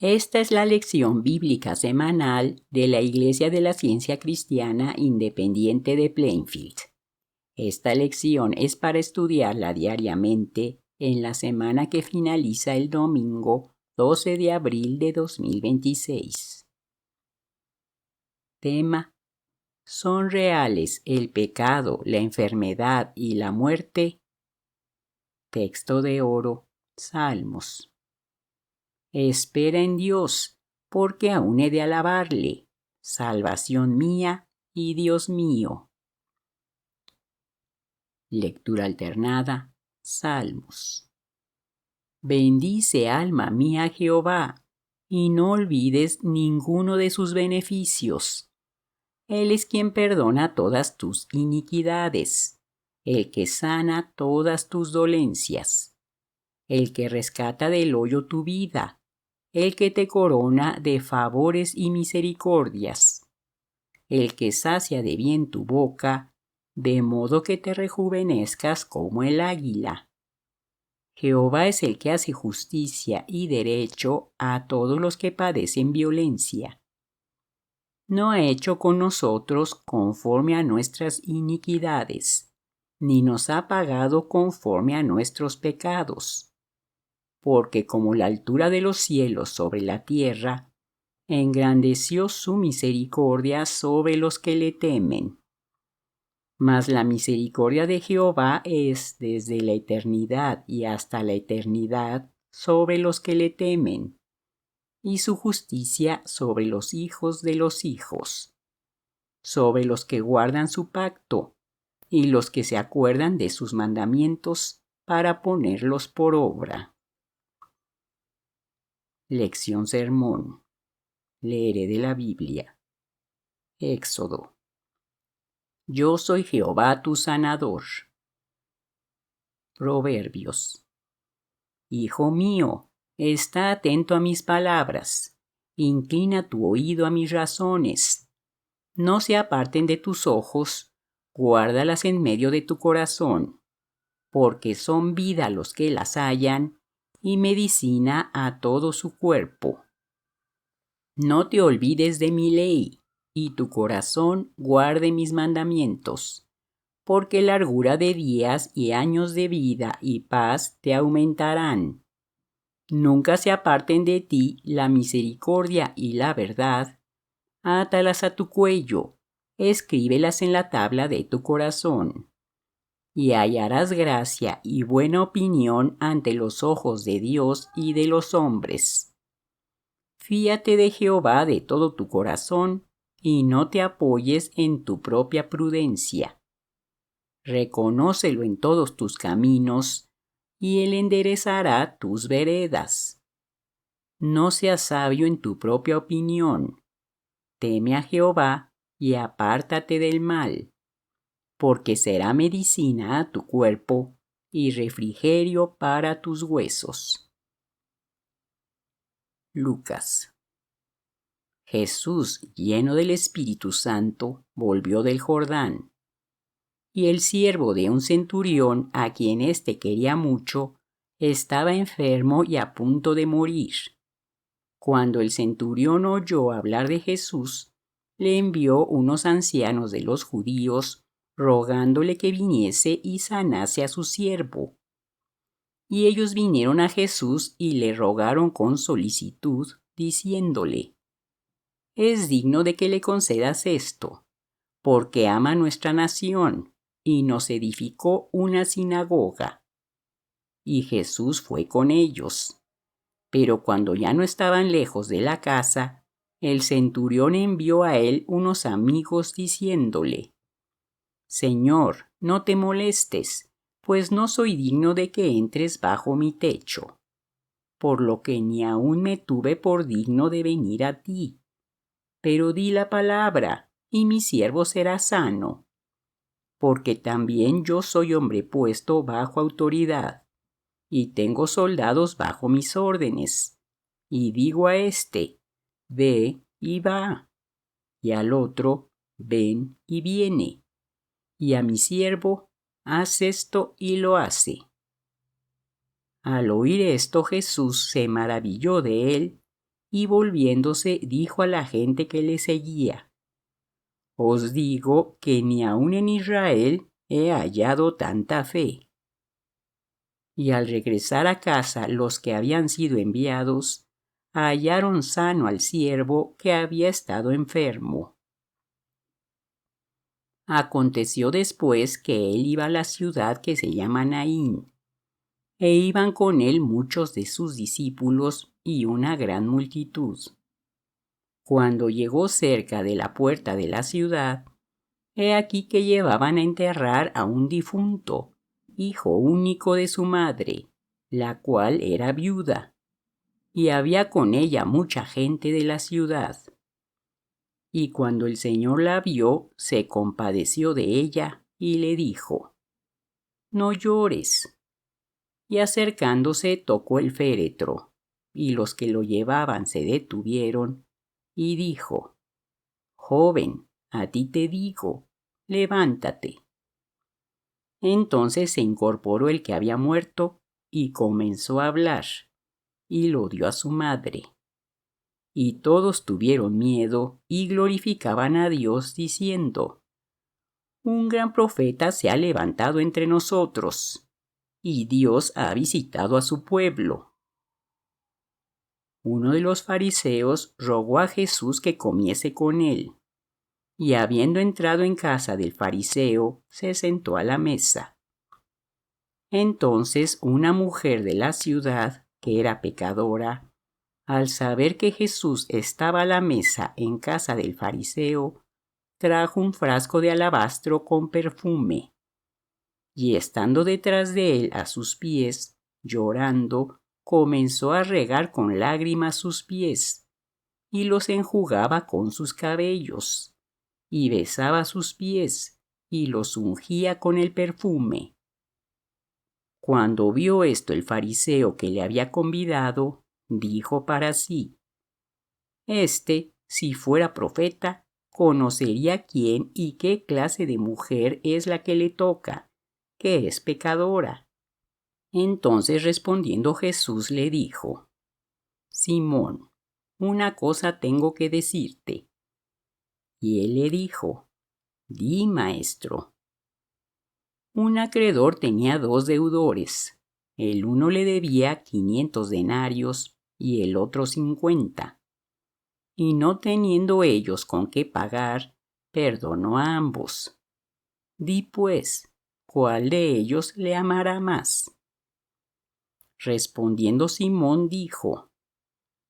Esta es la lección bíblica semanal de la Iglesia de la Ciencia Cristiana Independiente de Plainfield. Esta lección es para estudiarla diariamente en la semana que finaliza el domingo 12 de abril de 2026. Tema: ¿son reales el pecado, la enfermedad y la muerte? Texto de oro, Salmos. Espera en Dios, porque aún he de alabarle, salvación mía y Dios mío. Lectura alternada, Salmos. Bendice, alma mía, a Jehová, y no olvides ninguno de sus beneficios. Él es quien perdona todas tus iniquidades, el que sana todas tus dolencias, el que rescata del hoyo tu vida, el que te corona de favores y misericordias, el que sacia de bien tu boca, de modo que te rejuvenezcas como el águila. Jehová es el que hace justicia y derecho a todos los que padecen violencia. No ha hecho con nosotros conforme a nuestras iniquidades, ni nos ha pagado conforme a nuestros pecados. Porque como la altura de los cielos sobre la tierra, engrandeció su misericordia sobre los que le temen. Mas la misericordia de Jehová es desde la eternidad y hasta la eternidad sobre los que le temen, y su justicia sobre los hijos de los hijos, sobre los que guardan su pacto, y los que se acuerdan de sus mandamientos para ponerlos por obra. Lección Sermón. Leeré de la Biblia. Éxodo. Yo soy Jehová tu sanador. Proverbios. Hijo mío, está atento a mis palabras, inclina tu oído a mis razones. No se aparten de tus ojos, guárdalas en medio de tu corazón, porque son vida los que las hallan y medicina a todo su cuerpo. No te olvides de mi ley, y tu corazón guarde mis mandamientos, porque largura de días y años de vida y paz te aumentarán. Nunca se aparten de ti la misericordia y la verdad. Átalas a tu cuello, escríbelas en la tabla de tu corazón. Y hallarás gracia y buena opinión ante los ojos de Dios y de los hombres. Fíate de Jehová de todo tu corazón, y no te apoyes en tu propia prudencia. Reconócelo en todos tus caminos, y él enderezará tus veredas. No seas sabio en tu propia opinión. Teme a Jehová y apártate del mal, porque será medicina a tu cuerpo y refrigerio para tus huesos. Lucas. Jesús, lleno del Espíritu Santo, volvió del Jordán, y el siervo de un centurión, a quien éste quería mucho, estaba enfermo y a punto de morir. Cuando el centurión oyó hablar de Jesús, le envió unos ancianos de los judíos, rogándole que viniese y sanase a su siervo. Y ellos vinieron a Jesús y le rogaron con solicitud, diciéndole: es digno de que le concedas esto, porque ama nuestra nación, y nos edificó una sinagoga. Y Jesús fue con ellos. Pero cuando ya no estaban lejos de la casa, el centurión envió a él unos amigos diciéndole: Señor, no te molestes, pues no soy digno de que entres bajo mi techo, por lo que ni aun me tuve por digno de venir a ti. Pero di la palabra, y mi siervo será sano. Porque también yo soy hombre puesto bajo autoridad, y tengo soldados bajo mis órdenes. Y digo a éste: ve y va, y al otro: ven y viene, y a mi siervo: haz esto y lo hace. Al oír esto, Jesús se maravilló de él, y volviéndose dijo a la gente que le seguía: Os digo que ni aun en Israel he hallado tanta fe. Y al regresar a casa los que habían sido enviados, hallaron sano al siervo que había estado enfermo. Aconteció después que él iba a la ciudad que se llama Naín, e iban con él muchos de sus discípulos y una gran multitud. Cuando llegó cerca de la puerta de la ciudad, he aquí que llevaban a enterrar a un difunto, hijo único de su madre, la cual era viuda, y había con ella mucha gente de la ciudad. Y cuando el Señor la vio, se compadeció de ella y le dijo: No llores. Y acercándose tocó el féretro, y los que lo llevaban se detuvieron, y dijo: Joven, a ti te digo, levántate. Entonces se incorporó el que había muerto, y comenzó a hablar, y lo dio a su madre. Y todos tuvieron miedo, y glorificaban a Dios, diciendo: Un gran profeta se ha levantado entre nosotros, y Dios ha visitado a su pueblo. Uno de los fariseos rogó a Jesús que comiese con él, y habiendo entrado en casa del fariseo, se sentó a la mesa. Entonces una mujer de la ciudad, que era pecadora, al saber que Jesús estaba a la mesa en casa del fariseo, trajo un frasco de alabastro con perfume, y estando detrás de él a sus pies, llorando, comenzó a regar con lágrimas sus pies, y los enjugaba con sus cabellos, y besaba sus pies, y los ungía con el perfume. Cuando vio esto el fariseo que le había convidado, dijo para sí: si fuera profeta, conocería quién y qué clase de mujer es la que le toca, que es pecadora. Entonces respondiendo Jesús le dijo: Simón, una cosa tengo que decirte. Y él le dijo: Di, maestro. Un acreedor tenía 2 deudores. El uno le debía 500 denarios y el otro 50. Y no teniendo ellos con qué pagar, perdonó a ambos. Di pues, ¿cuál de ellos le amará más? Respondiendo Simón dijo: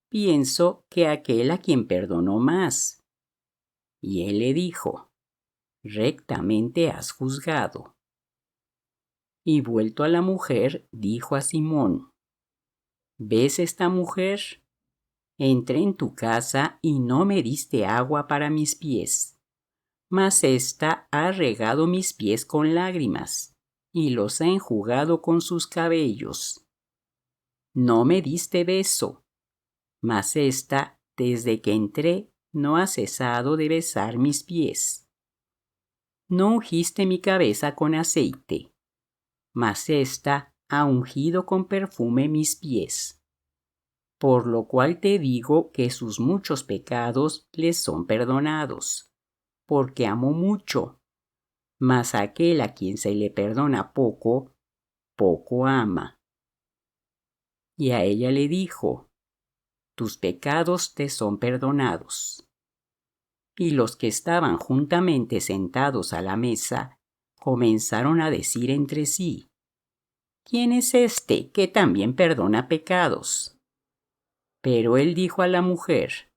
Pienso que aquel a quien perdonó más. Y él le dijo: Rectamente has juzgado. Y vuelto a la mujer, dijo a Simón: ¿Ves esta mujer? Entré en tu casa y no me diste agua para mis pies, mas ésta ha regado mis pies con lágrimas, y los ha enjugado con sus cabellos. No me diste beso, mas ésta, desde que entré, no ha cesado de besar mis pies. No ungiste mi cabeza con aceite, mas ésta ha ungido con perfume mis pies. Por lo cual te digo que sus muchos pecados les son perdonados, porque amó mucho. Mas aquel a quien se le perdona poco, poco ama. Y a ella le dijo: Tus pecados te son perdonados. Y los que estaban juntamente sentados a la mesa comenzaron a decir entre sí: ¿Quién es este que también perdona pecados? Pero él dijo a la mujer: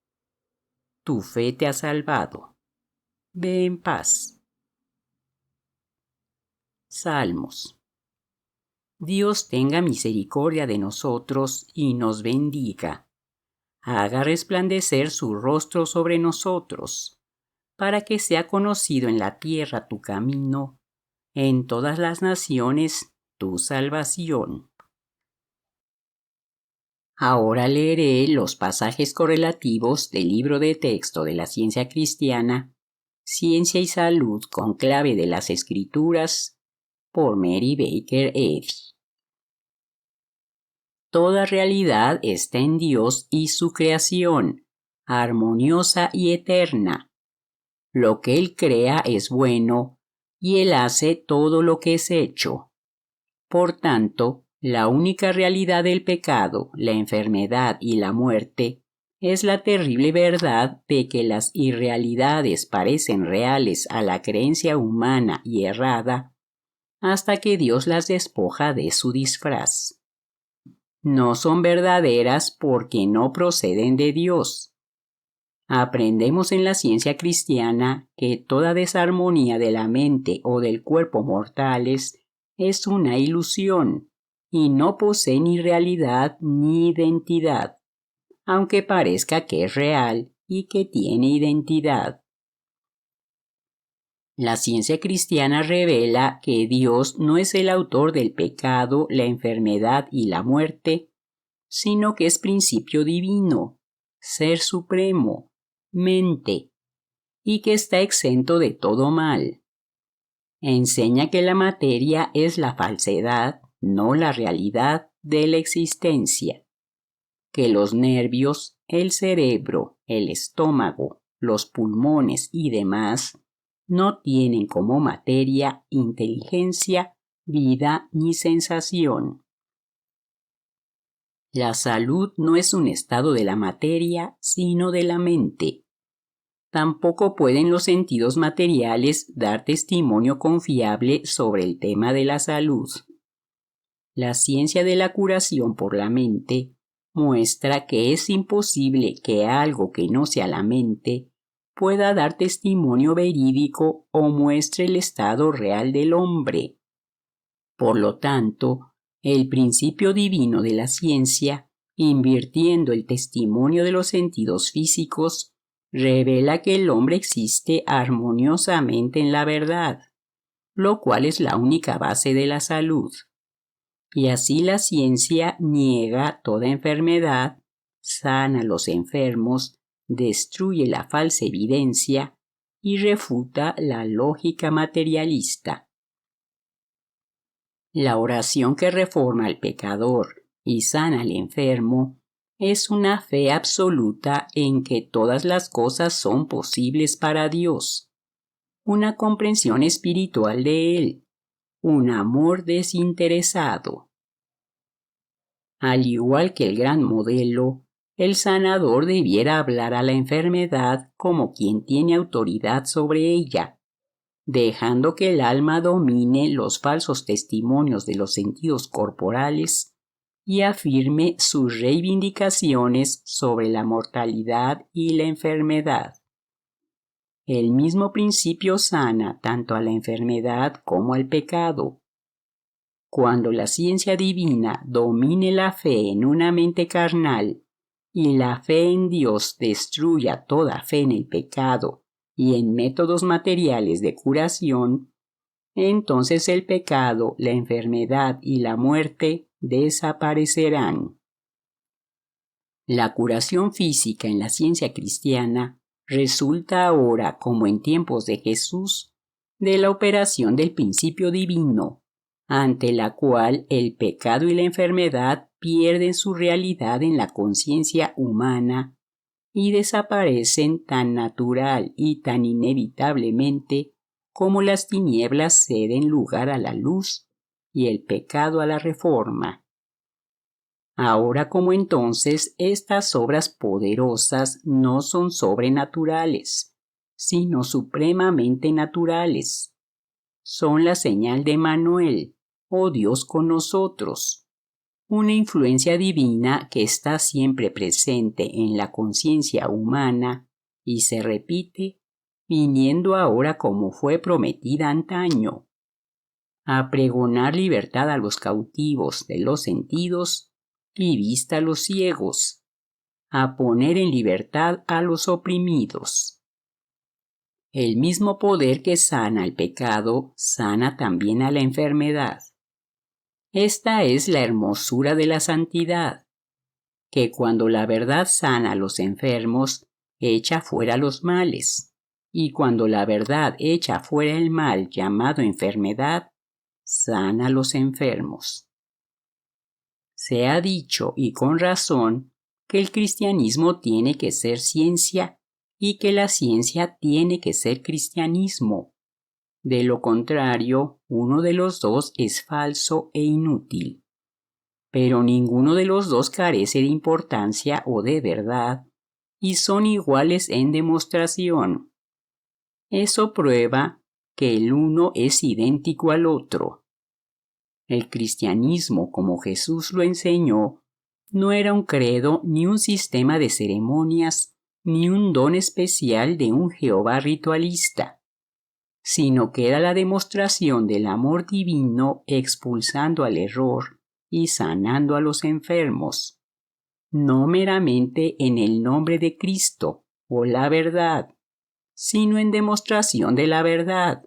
Tu fe te ha salvado. Ve en paz. Salmos. Dios tenga misericordia de nosotros y nos bendiga. Haga resplandecer su rostro sobre nosotros, para que sea conocido en la tierra tu camino, en todas las naciones tu salvación. Ahora leeré los pasajes correlativos del libro de texto de la ciencia cristiana, Ciencia y Salud con clave de las Escrituras, por Mary Baker Eddy. Toda realidad está en Dios y su creación, armoniosa y eterna. Lo que Él crea es bueno, y Él hace todo lo que es hecho. Por tanto, la única realidad del pecado, la enfermedad y la muerte es la terrible verdad de que las irrealidades parecen reales a la creencia humana y errada hasta que Dios las despoja de su disfraz. No son verdaderas porque no proceden de Dios. Aprendemos en la ciencia cristiana que toda desarmonía de la mente o del cuerpo mortales es una ilusión y no posee ni realidad ni identidad, aunque parezca que es real y que tiene identidad. La ciencia cristiana revela que Dios no es el autor del pecado, la enfermedad y la muerte, sino que es principio divino, ser supremo, mente, y que está exento de todo mal. Enseña que la materia es la falsedad, no la realidad de la existencia, que los nervios, el cerebro, el estómago, los pulmones y demás no tienen como materia inteligencia, vida ni sensación. La salud no es un estado de la materia, sino de la mente. Tampoco pueden los sentidos materiales dar testimonio confiable sobre el tema de la salud. La ciencia de la curación por la mente muestra que es imposible que algo que no sea la mente pueda dar testimonio verídico o muestre el estado real del hombre. Por lo tanto, el principio divino de la ciencia, invirtiendo el testimonio de los sentidos físicos, revela que el hombre existe armoniosamente en la verdad, lo cual es la única base de la salud. Y así la ciencia niega toda enfermedad, sana a los enfermos, destruye la falsa evidencia y refuta la lógica materialista. La oración que reforma al pecador y sana al enfermo es una fe absoluta en que todas las cosas son posibles para Dios, una comprensión espiritual de Él, un amor desinteresado. Al igual que el gran modelo, el sanador debiera hablar a la enfermedad como quien tiene autoridad sobre ella, dejando que el alma domine los falsos testimonios de los sentidos corporales y afirme sus reivindicaciones sobre la mortalidad y la enfermedad. El mismo principio sana tanto a la enfermedad como al pecado. Cuando la ciencia divina domine la fe en una mente carnal y la fe en Dios destruya toda fe en el pecado y en métodos materiales de curación, entonces el pecado, la enfermedad y la muerte desaparecerán. La curación física en la ciencia cristiana resulta ahora, como en tiempos de Jesús, de la operación del principio divino, ante la cual el pecado y la enfermedad pierden su realidad en la conciencia humana y desaparecen tan natural y tan inevitablemente como las tinieblas ceden lugar a la luz y el pecado a la reforma. Ahora como entonces, estas obras poderosas no son sobrenaturales, sino supremamente naturales. Son la señal de Manuel, o Dios con nosotros, una influencia divina que está siempre presente en la conciencia humana y se repite, viniendo ahora como fue prometida antaño, a pregonar libertad a los cautivos de los sentidos y vista a los ciegos, a poner en libertad a los oprimidos. El mismo poder que sana al pecado, sana también a la enfermedad. Esta es la hermosura de la santidad, que cuando la verdad sana a los enfermos, echa fuera los males, y cuando la verdad echa fuera el mal llamado enfermedad, sana a los enfermos. Se ha dicho, y con razón, que el cristianismo tiene que ser ciencia y que la ciencia tiene que ser cristianismo. De lo contrario, uno de los dos es falso e inútil. Pero ninguno de los dos carece de importancia o de verdad, y son iguales en demostración. Eso prueba que el uno es idéntico al otro. El cristianismo, como Jesús lo enseñó, no era un credo ni un sistema de ceremonias ni un don especial de un Jehová ritualista, sino que era la demostración del amor divino expulsando al error y sanando a los enfermos, no meramente en el nombre de Cristo o la verdad, sino en demostración de la verdad,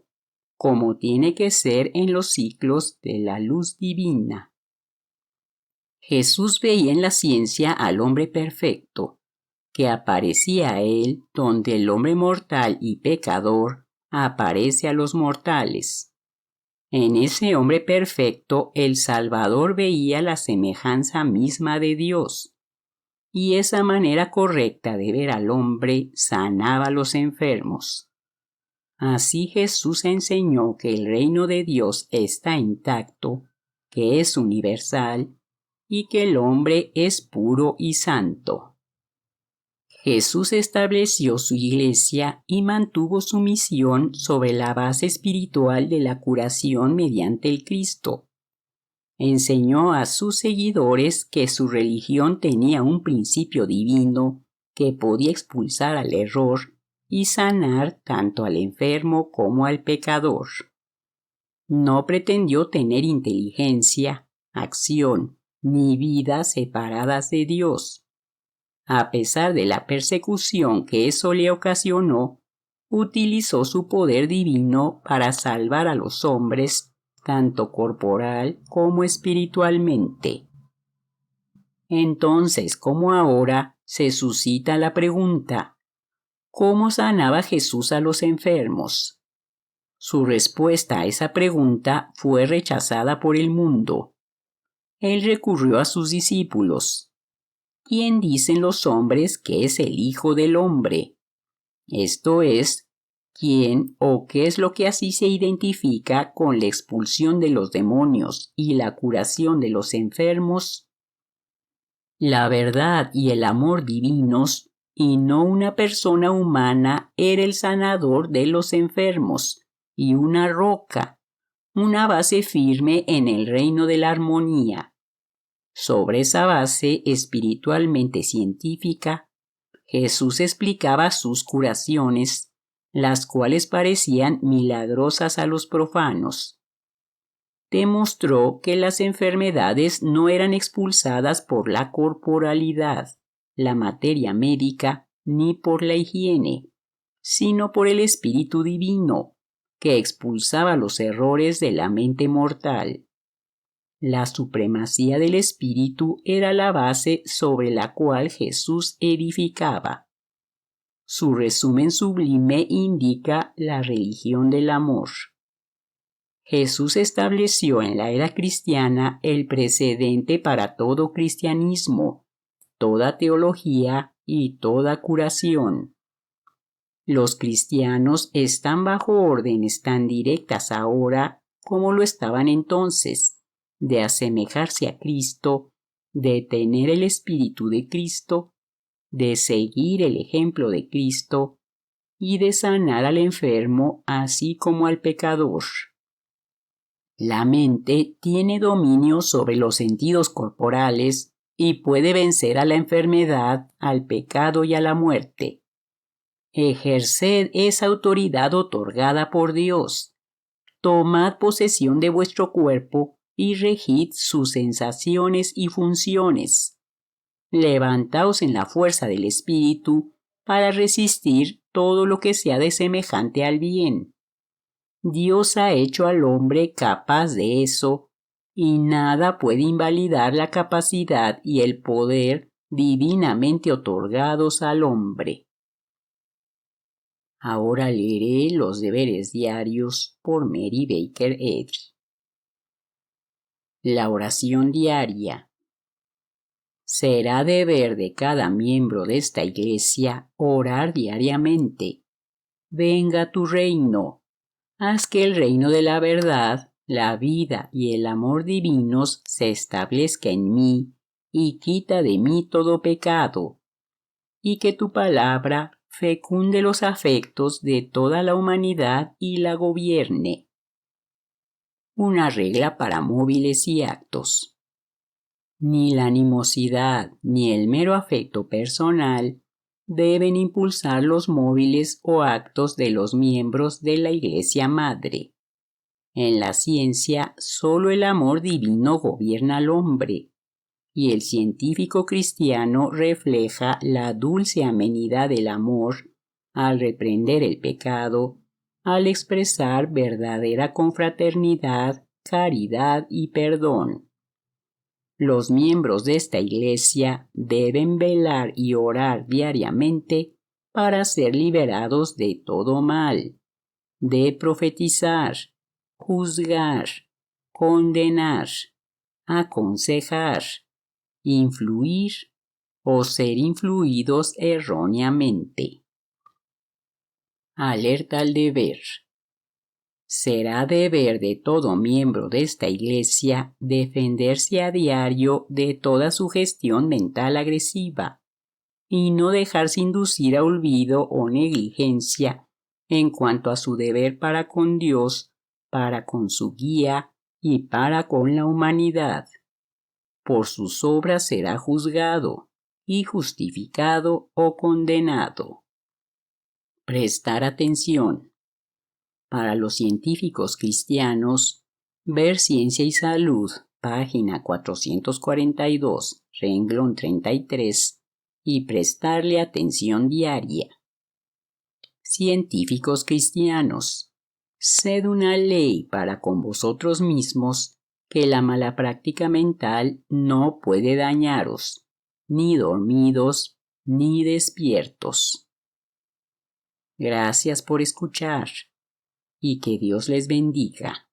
como tiene que ser en los ciclos de la luz divina. Jesús veía en la ciencia al hombre perfecto, que aparecía a él donde el hombre mortal y pecador aparece a los mortales. En ese hombre perfecto el Salvador veía la semejanza misma de Dios, y esa manera correcta de ver al hombre sanaba a los enfermos. Así Jesús enseñó que el reino de Dios está intacto, que es universal y que el hombre es puro y santo. Jesús estableció su iglesia y mantuvo su misión sobre la base espiritual de la curación mediante el Cristo. Enseñó a sus seguidores que su religión tenía un principio divino que podía expulsar al error y sanar tanto al enfermo como al pecador. No pretendió tener inteligencia, acción, ni vida separadas de Dios. A pesar de la persecución que eso le ocasionó, utilizó su poder divino para salvar a los hombres, tanto corporal como espiritualmente. Entonces, como ahora, se suscita la pregunta: ¿cómo sanaba Jesús a los enfermos? Su respuesta a esa pregunta fue rechazada por el mundo. Él recurrió a sus discípulos. ¿Quién dicen los hombres que es el Hijo del Hombre? Esto es, ¿quién o qué es lo que así se identifica con la expulsión de los demonios y la curación de los enfermos? La verdad y el amor divinos, y no una persona humana, era el sanador de los enfermos, y una roca, una base firme en el reino de la armonía. Sobre esa base espiritualmente científica, Jesús explicaba sus curaciones, las cuales parecían milagrosas a los profanos. Demostró que las enfermedades no eran expulsadas por la corporalidad, la materia médica, ni por la higiene, sino por el Espíritu Divino, que expulsaba los errores de la mente mortal. La supremacía del Espíritu era la base sobre la cual Jesús edificaba. Su resumen sublime indica la religión del amor. Jesús estableció en la era cristiana el precedente para todo cristianismo, toda teología y toda curación. Los cristianos están bajo órdenes tan directas ahora como lo estaban entonces, de asemejarse a Cristo, de tener el Espíritu de Cristo, de seguir el ejemplo de Cristo y de sanar al enfermo así como al pecador. La mente tiene dominio sobre los sentidos corporales y puede vencer a la enfermedad, al pecado y a la muerte. Ejerced esa autoridad otorgada por Dios. Tomad posesión de vuestro cuerpo y regid sus sensaciones y funciones. Levantaos en la fuerza del Espíritu para resistir todo lo que sea de semejante al bien. Dios ha hecho al hombre capaz de eso, y nada puede invalidar la capacidad y el poder divinamente otorgados al hombre. Ahora leeré los deberes diarios por Mary Baker Eddy. La oración diaria. Será deber de cada miembro de esta iglesia orar diariamente. Venga tu reino. Haz que el reino de la verdad, la vida y el amor divinos se establezca en mí y quita de mí todo pecado. Y que tu palabra fecunde los afectos de toda la humanidad y la gobierne. Una regla para móviles y actos. Ni la animosidad ni el mero afecto personal deben impulsar los móviles o actos de los miembros de la Iglesia Madre. En la ciencia, solo el amor divino gobierna al hombre, y el científico cristiano refleja la dulce amenidad del amor al reprender el pecado, al expresar verdadera confraternidad, caridad y perdón. Los miembros de esta iglesia deben velar y orar diariamente para ser liberados de todo mal, de profetizar, juzgar, condenar, aconsejar, influir o ser influidos erróneamente. Alerta al deber. Será deber de todo miembro de esta iglesia defenderse a diario de toda sugestión mental agresiva y no dejarse inducir a olvido o negligencia en cuanto a su deber para con Dios, para con su guía y para con la humanidad. Por sus obras será juzgado y justificado o condenado. Prestar atención. Para los científicos cristianos, ver Ciencia y Salud, página 442, renglón 33, y prestarle atención diaria. Científicos cristianos, sed una ley para con vosotros mismos que la mala práctica mental no puede dañaros, ni dormidos ni despiertos. Gracias por escuchar y que Dios les bendiga.